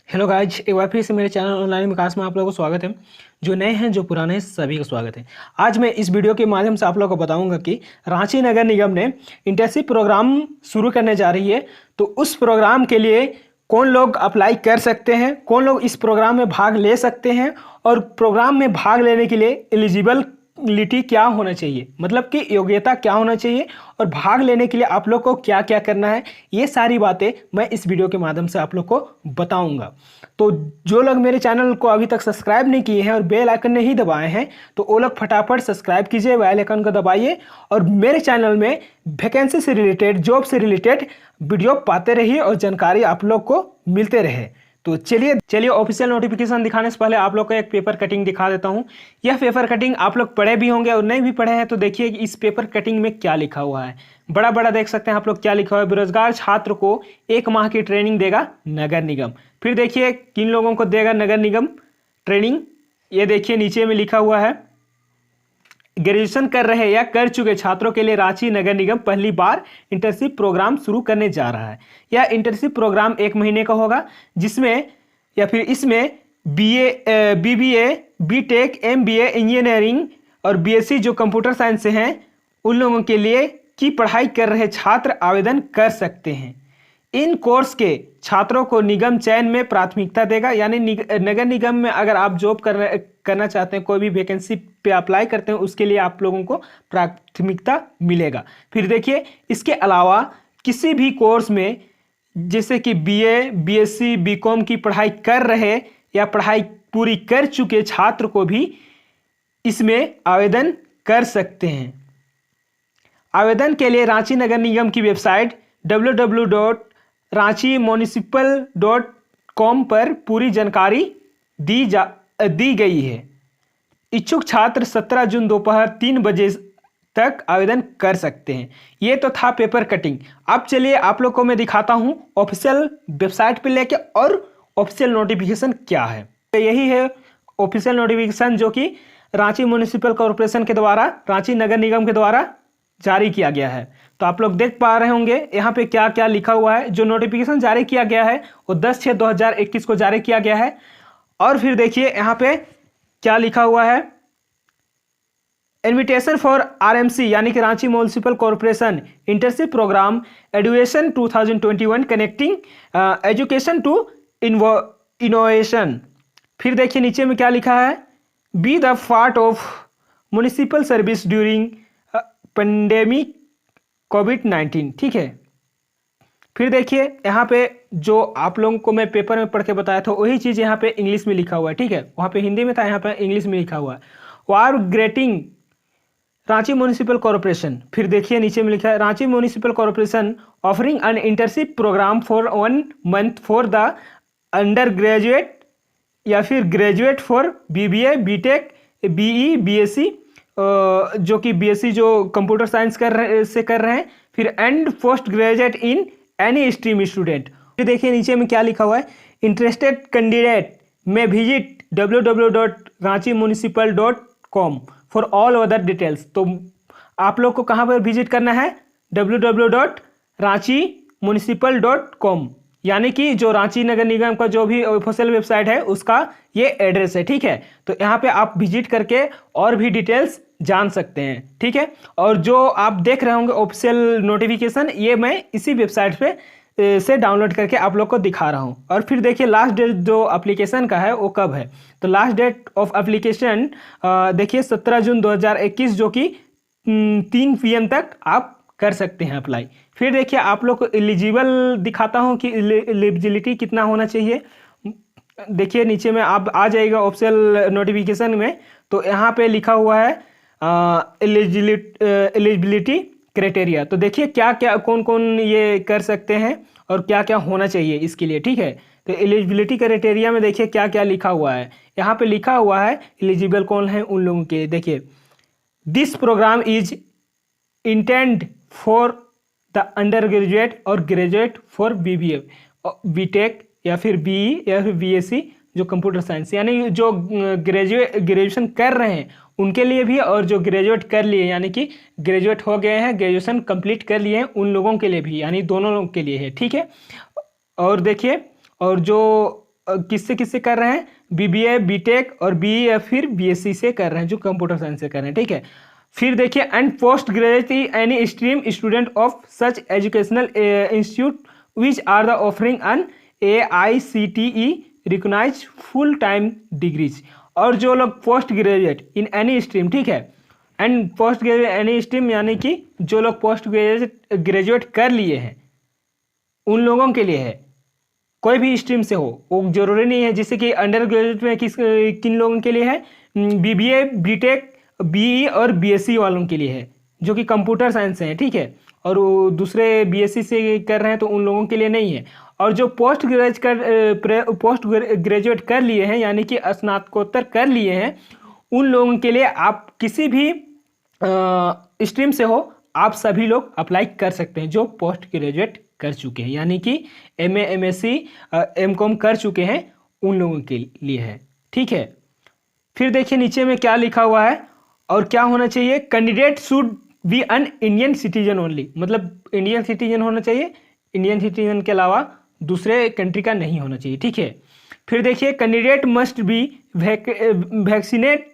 Hello guys, एक बार फिर से मेरे चैनल ऑनलाइन विकास में आप लोगों को स्वागत है। जो नए हैं जो पुराने हैं सभी का स्वागत है। आज मैं इस वीडियो के माध्यम से आप लोगों को बताऊंगा कि रांची नगर निगम ने इंटर्नशिप प्रोग्राम शुरू करने जा रही है। तो उस प्रोग्राम के लिए कौन लोग अप्लाई कर सकते हैं, कौन लोग इस प्रोग्राम में भाग ले सकते हैं और प्रोग्राम में भाग लेने के लिए एलिजिबिलिटी क्या होना चाहिए, मतलब कि योग्यता क्या होना चाहिए और भाग लेने के लिए आप लोग को क्या क्या करना है, ये सारी बातें मैं इस वीडियो के माध्यम से आप लोग को बताऊंगा। तो जो लोग मेरे चैनल को अभी तक सब्सक्राइब नहीं किए हैं और बेल आइकन नहीं दबाए हैं तो वो लोग फटाफट सब्सक्राइब कीजिए, बेल आइकन को दबाइए और मेरे चैनल में वैकेंसी से रिलेटेड, जॉब से रिलेटेड वीडियो पाते रहिए और जानकारी आप लोग को मिलते रहे। तो चलिए ऑफिशियल नोटिफिकेशन दिखाने से पहले आप लोग को एक पेपर कटिंग दिखा देता हूं। यह पेपर कटिंग आप लोग पढ़े भी होंगे और नहीं भी पढ़े हैं तो देखिए कि इस पेपर कटिंग में क्या लिखा हुआ है। बड़ा बड़ा देख सकते हैं आप लोग क्या लिखा हुआ है। बेरोजगार छात्र को 1 माह की ट्रेनिंग देगा नगर निगम। फिर देखिए किन लोगों को देगा नगर निगम ट्रेनिंग, ये देखिए नीचे में लिखा हुआ है। ग्रेजुएशन कर रहे या कर चुके छात्रों के लिए रांची नगर निगम पहली बार इंटर्नशिप प्रोग्राम शुरू करने जा रहा है। यह इंटर्नशिप प्रोग्राम 1 महीने का होगा, जिसमें या फिर इसमें BA, BBA, BTech, MBA, engineering और बीएससी जो कंप्यूटर साइंस से हैं उन लोगों के लिए की पढ़ाई कर रहे छात्र आवेदन कर सकते हैं। इन कोर्स के छात्रों को निगम चयन में प्राथमिकता देगा, यानी नगर निगम में अगर आप जॉब करना चाहते हैं, कोई भी वैकेंसी पे अप्लाई करते हैं, उसके लिए आप लोगों को प्राथमिकता मिलेगा। फिर देखिए इसके अलावा किसी भी कोर्स में जैसे कि बीए, बीएससी, बीकॉम की पढ़ाई कर रहे या पढ़ाई पूरी कर चुके छात्र को भी इसमें आवेदन कर सकते हैं। आवेदन के लिए रांची नगर निगम की वेबसाइट www.ranchimunicipal.com पर पूरी जानकारी दी गई है। इच्छुक छात्र 17 जून दोपहर 3 बजे तक आवेदन कर सकते हैं। ये तो था पेपर कटिंग। अब चलिए आप लोग को मैं दिखाता हूं ऑफिशियल वेबसाइट पे लेके और ऑफिशियल नोटिफिकेशन क्या है। तो यही है ऑफिशियल नोटिफिकेशन जो कि रांची म्यूनिसिपल कॉरपोरेशन के द्वारा, रांची नगर निगम के द्वारा जारी किया गया है। तो आप लोग देख पा रहे होंगे यहाँ पे क्या क्या लिखा हुआ है। जो नोटिफिकेशन जारी किया गया है वो 10/6/2021 को जारी किया गया है। और फिर देखिए यहाँ पे क्या लिखा हुआ है। इन्विटेशन फॉर आरएमसी यानी कि Ranchi municipal corporation internship programme education 2021 connecting education to innovation. फिर देखिए नीचे में क्या लिखा है। Be the part of municipal service during pandemic कोविड-19। ठीक है। फिर देखिए यहाँ पे जो आप लोगों को मैं पेपर में पढ़ के बताया था वही चीज़ यहाँ पे इंग्लिश में लिखा हुआ है। ठीक है, वहाँ पे हिंदी में था, यहाँ पे इंग्लिश में लिखा हुआ है। वार ग्रेटिंग रांची म्यूनिसिपल कॉरपोरेशन। फिर देखिए नीचे में लिखा है Ranchi municipal corporation offering an internship program for 1 month for the undergraduate या फिर graduate for BBA, BTech, BE, BSc, जो कि बीएससी जो कंप्यूटर साइंस कर रहे हैं, फिर and postgraduate in any stream student. फिर देखिए नीचे में क्या लिखा हुआ है। इंटरेस्टेड कैंडिडेट में visit www.ranchimunicipal.com for all other details. तो आप लोग को कहाँ पर विजिट करना है, www.ranchimunicipal.com, यानी कि जो रांची नगर निगम का जो भी ऑफिशियल वेबसाइट है उसका ये एड्रेस है। ठीक है, तो यहाँ पे आप विजिट करके और भी डिटेल्स जान सकते हैं। ठीक है, और जो आप देख रहे होंगे ऑफिशियल नोटिफिकेशन, ये मैं इसी वेबसाइट पे से डाउनलोड करके आप लोग को दिखा रहा हूँ। और फिर देखिए लास्ट डेट जो एप्लीकेशन का है वो कब है। तो लास्ट डेट ऑफ एप्लीकेशन देखिए 17 जून 2021, जो कि 3 PM तक आप कर सकते हैं अप्लाई। फिर देखिए आप लोग को एलिजिबल दिखाता हूँ कि एलिजिबिलिटी कितना होना चाहिए। देखिए नीचे में आप आ जाएगा ऑफिशियल नोटिफिकेशन में, तो यहाँ पे लिखा हुआ है एलिजिबिलिटी क्राइटेरिया। तो देखिए क्या क्या कौन कौन ये कर सकते हैं और क्या क्या होना चाहिए इसके लिए। ठीक है, तो एलिजिबिलिटी क्राइटेरिया में देखिए क्या क्या लिखा हुआ है। यहाँ पे लिखा हुआ है एलिजिबल कौन है उन लोगों के। देखिए this program is intend for the undergraduate और ग्रेजुएट फॉर बीबीए, बीटेक या फिर बीई या फिर बीएससी जो कंप्यूटर साइंस, यानी जो ग्रेजुएशन कर रहे हैं उनके लिए भी, और जो ग्रेजुएट कर लिए यानी कि ग्रेजुएट हो गए हैं, ग्रेजुएशन कंप्लीट कर लिए हैं, उन लोगों के लिए भी, यानी दोनों लोगों के लिए है। ठीक है, और देखिए और जो किससे किससे कर रहे हैं, बीबीए, बीटेक और बीई या फिर बीएससी से कर रहे हैं, जो कंप्यूटर साइंस से कर रहे हैं, ठीक है। फिर देखिए and postgraduate any stream student of such educational institute which are the offering an AICTE recognize full time degrees. और जो लोग postgraduate in any stream, ठीक है, and postgraduate any stream यानी कि जो लोग पोस्ट ग्रेजुएट कर लिए हैं उन लोगों के लिए है, कोई भी स्ट्रीम से हो, वो जरूरी नहीं है। जैसे कि अंडर ग्रेजुएट में किन लोगों के लिए है, बीबीए, बीटेक, बीई और बीएससी वालों के लिए है, जो कि कंप्यूटर साइंस है, ठीक है। और वो दूसरे बीएससी से कर रहे हैं तो उन लोगों के लिए नहीं है। और जो पोस्ट ग्रेजुएट कर लिए हैं यानी कि स्नातकोत्तर कर लिए हैं, उन लोगों के लिए आप किसी भी स्ट्रीम से हो, आप सभी लोग अप्लाई कर सकते हैं जो पोस्ट ग्रेजुएट कर चुके हैं, यानी कि MA, MSc, MCOM कर चुके हैं, उन लोगों के लिए है, ठीक है। फिर देखिए नीचे में क्या लिखा हुआ है और क्या होना चाहिए, candidate should be an Indian citizen only, मतलब इंडियन सिटीजन होना चाहिए, इंडियन सिटीजन के अलावा दूसरे कंट्री का नहीं होना चाहिए, ठीक है। फिर देखिए candidate must be vaccinate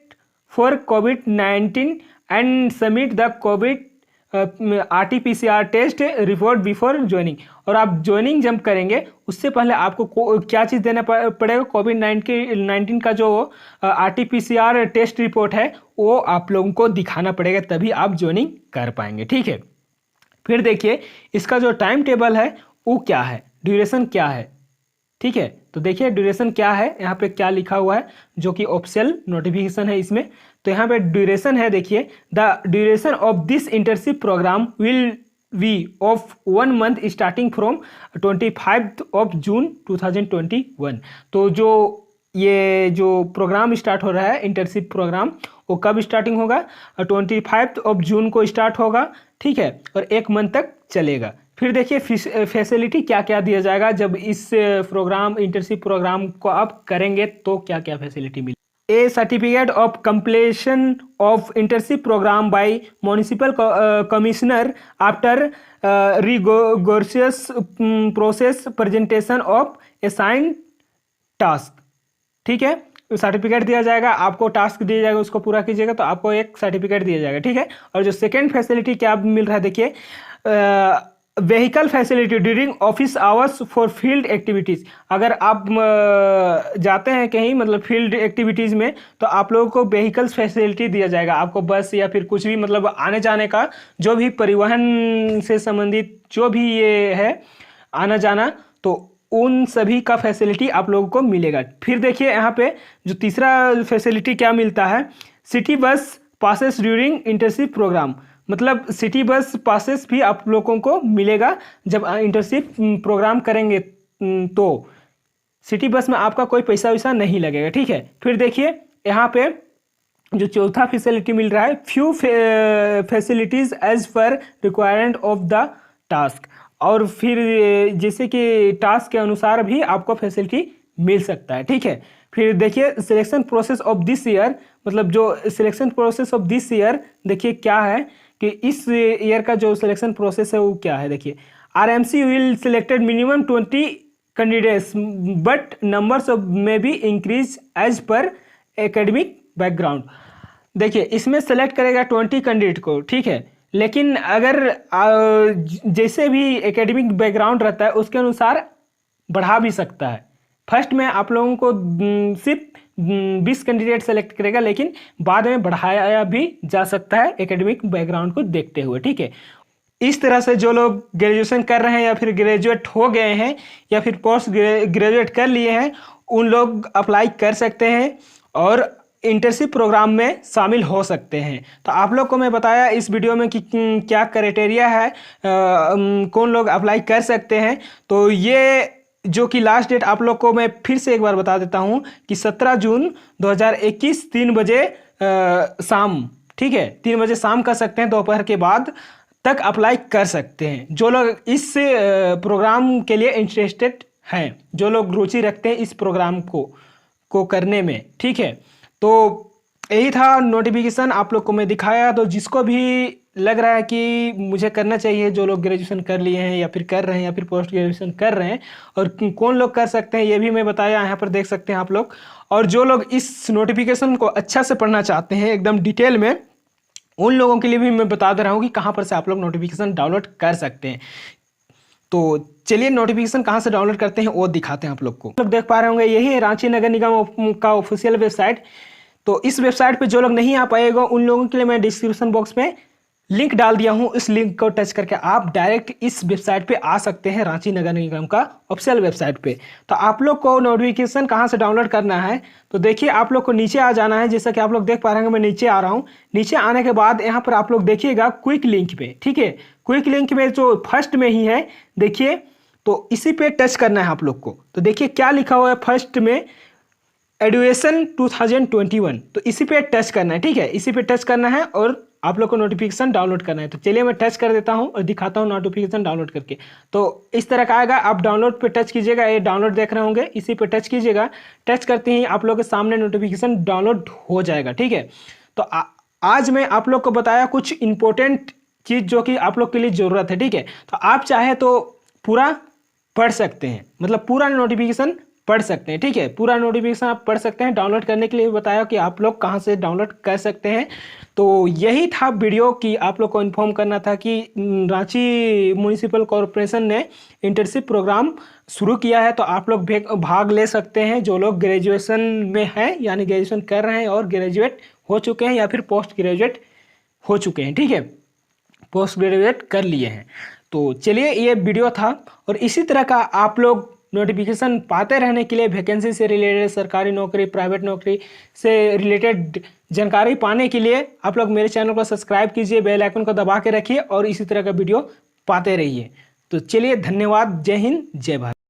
for COVID-19 and submit the covid RT-PCR test report before joining. और आप ज्वाइनिंग जब करेंगे उससे पहले आपको क्या चीज़ देना पड़ेगा, COVID-19 का जो RT-PCR टेस्ट रिपोर्ट है वो आप लोगों को दिखाना पड़ेगा, तभी आप ज्वाइनिंग कर पाएंगे, ठीक है। फिर देखिए इसका जो टाइम टेबल है वो क्या है, ड्यूरेशन क्या है, ठीक है। तो देखिए ड्यूरेशन क्या है, यहाँ पे क्या लिखा हुआ है जो कि ऑफिशियल नोटिफिकेशन है इसमें। तो यहाँ पे ड्यूरेशन है, देखिए the duration of this internship program will be of 1 month starting from 25 June 2021। तो जो ये जो प्रोग्राम स्टार्ट हो रहा है इंटर्नशिप प्रोग्राम, वो कब स्टार्टिंग होगा, 25 जून को स्टार्ट होगा, ठीक है, और 1 मंथ तक चलेगा। फिर देखिए फैसिलिटी क्या क्या दिया जाएगा जब इस प्रोग्राम इंटर्नशिप प्रोग्राम को आप करेंगे, तो क्या क्या फैसिलिटी मिले। A certificate of completion of internship program by municipal commissioner after rigorous process presentation of assigned task, ठीक है। सर्टिफिकेट दिया जाएगा, आपको टास्क दिया जाएगा, उसको पूरा कीजिएगा तो आपको एक सर्टिफिकेट दिया जाएगा, ठीक है। और जो सेकेंड फैसिलिटी क्या मिल रहा है, देखिए vehicle facility during office hours for field activities. अगर आप जाते हैं कहीं मतलब फील्ड एक्टिविटीज़ में, तो आप लोगों को व्हीकल्स फैसिलिटी दिया जाएगा, आपको बस या फिर कुछ भी मतलब आने जाने का जो भी परिवहन से संबंधित जो भी ये है आना जाना, तो उन सभी का फैसिलिटी आप लोगों को मिलेगा। फिर देखिए यहाँ पे जो तीसरा फैसिलिटी क्या मिलता है, city bus passes during internship program, मतलब सिटी बस पासेस भी आप लोगों को मिलेगा जब इंटर्नशिप प्रोग्राम करेंगे, तो सिटी बस में आपका कोई पैसा वैसा नहीं लगेगा, ठीक है। फिर देखिए यहाँ पे जो चौथा फैसिलिटी मिल रहा है, few facilities as per requirement of the task. और फिर जैसे कि टास्क के अनुसार भी आपको फैसिलिटी मिल सकता है, ठीक है। फिर देखिए selection process of this year, मतलब जो selection process of this year देखिए क्या है कि इस ईयर का जो सिलेक्शन प्रोसेस है वो क्या है, देखिए RMC will selected minimum 20 candidates but numbers of may be increase as per academic background. देखिए इसमें सेलेक्ट करेगा 20 कैंडिडेट को, ठीक है, लेकिन अगर जैसे भी एकेडमिक बैकग्राउंड रहता है उसके अनुसार बढ़ा भी सकता है। फर्स्ट में आप लोगों को सिर्फ 20 कैंडिडेट सेलेक्ट करेगा, लेकिन बाद में बढ़ाया भी जा सकता है एकेडमिक बैकग्राउंड को देखते हुए, ठीक है। इस तरह से जो लोग ग्रेजुएशन कर रहे हैं या फिर ग्रेजुएट हो गए हैं या फिर पोस्ट ग्रेजुएट कर लिए हैं, उन लोग अप्लाई कर सकते हैं और इंटर्नशिप प्रोग्राम में शामिल हो सकते हैं। तो आप लोग को मैं बताया इस वीडियो में कि क्या क्राइटेरिया है, कौन लोग अप्लाई कर सकते हैं। तो ये जो कि लास्ट डेट आप लोग को मैं फिर से एक बार बता देता हूं कि 17 जून 2021 3 बजे शाम, ठीक है, 3 बजे शाम कर सकते हैं, दोपहर के बाद तक अप्लाई कर सकते हैं जो लोग इस प्रोग्राम के लिए इंटरेस्टेड हैं, जो लोग रुचि रखते हैं इस प्रोग्राम को करने में, ठीक है। तो यही था नोटिफिकेशन आप लोग को मैं दिखाया। तो जिसको भी लग रहा है कि मुझे करना चाहिए, जो लोग ग्रेजुएशन कर लिए हैं या फिर कर रहे हैं या फिर पोस्ट ग्रेजुएशन कर रहे हैं, और कौन लोग कर सकते हैं ये भी मैं बताया, यहाँ पर देख सकते हैं आप लोग। और जो लोग इस नोटिफिकेशन को अच्छा से पढ़ना चाहते हैं एकदम डिटेल में, उन लोगों के लिए भी मैं बता दे रहा हूँ कि कहाँ पर से आप लोग नोटिफिकेशन डाउनलोड कर सकते हैं। तो चलिए नोटिफिकेशन कहाँ से डाउनलोड करते हैं वो दिखाते हैं आप लोग को। आप लोग देख पा रहे होंगे यही है रांची नगर निगम का ऑफिशियल वेबसाइट। तो इस वेबसाइट पे जो लोग नहीं आ पाएगा उन लोगों के लिए मैं डिस्क्रिप्शन बॉक्स में लिंक डाल दिया हूँ। इस लिंक को टच करके आप डायरेक्ट इस वेबसाइट पे आ सकते हैं, रांची नगर निगम का ऑफिशियल वेबसाइट पे। तो आप लोग को नोटिफिकेशन कहाँ से डाउनलोड करना है, तो देखिए आप लोग को नीचे आ जाना है। जैसा कि आप लोग देख पा रहे हैं मैं नीचे आ रहा हूँ। नीचे आने के बाद यहाँ पर आप लोग देखिएगा क्विक लिंक पे, ठीक है। क्विक लिंक में जो फर्स्ट में ही है देखिए, तो इसी पे टच करना है आप लोग को। तो देखिए क्या लिखा हुआ है फर्स्ट में, एडुएशन 2021, तो इसी पे टच करना है, ठीक है। इसी पे टच करना है और आप लोग को नोटिफिकेशन डाउनलोड करना है। तो चलिए मैं टच कर देता हूं और दिखाता हूं नोटिफिकेशन डाउनलोड करके। तो इस तरह का आएगा, आप डाउनलोड पे टच कीजिएगा, ये डाउनलोड देख रहे होंगे, इसी पे टच कीजिएगा। टच करते ही आप लोग के सामने नोटिफिकेशन डाउनलोड हो जाएगा, ठीक है। तो आज मैं आप लोग को बताया कुछ इंपॉर्टेंट चीज़ जो कि आप लोग के लिए ज़रूरत है, ठीक है। तो आप चाहे तो पूरा पढ़ सकते हैं, मतलब पूरा नोटिफिकेशन पढ़ सकते हैं, ठीक है। पूरा नोटिफिकेशन आप पढ़ सकते हैं। डाउनलोड करने के लिए बताया कि आप लोग कहां से डाउनलोड कर सकते हैं। तो यही था वीडियो कि आप लोग को इन्फॉर्म करना था कि रांची म्यूनिसिपल कॉरपोरेशन ने इंटर्नशिप प्रोग्राम शुरू किया है। तो आप लोग भाग ले सकते हैं, जो लोग ग्रेजुएशन में हैं यानी ग्रेजुएशन कर रहे हैं और ग्रेजुएट हो चुके हैं या फिर पोस्ट ग्रेजुएट हो चुके हैं, ठीक है, पोस्ट ग्रेजुएट कर लिए हैं। तो चलिए ये वीडियो था, और इसी तरह का आप लोग नोटिफिकेशन पाते रहने के लिए, वैकेंसी से रिलेटेड, सरकारी नौकरी, प्राइवेट नौकरी से रिलेटेड जानकारी पाने के लिए आप लोग मेरे चैनल को सब्सक्राइब कीजिए, बेल आइकन को दबा के रखिए और इसी तरह का वीडियो पाते रहिए। तो चलिए धन्यवाद, जय हिंद, जय भारत।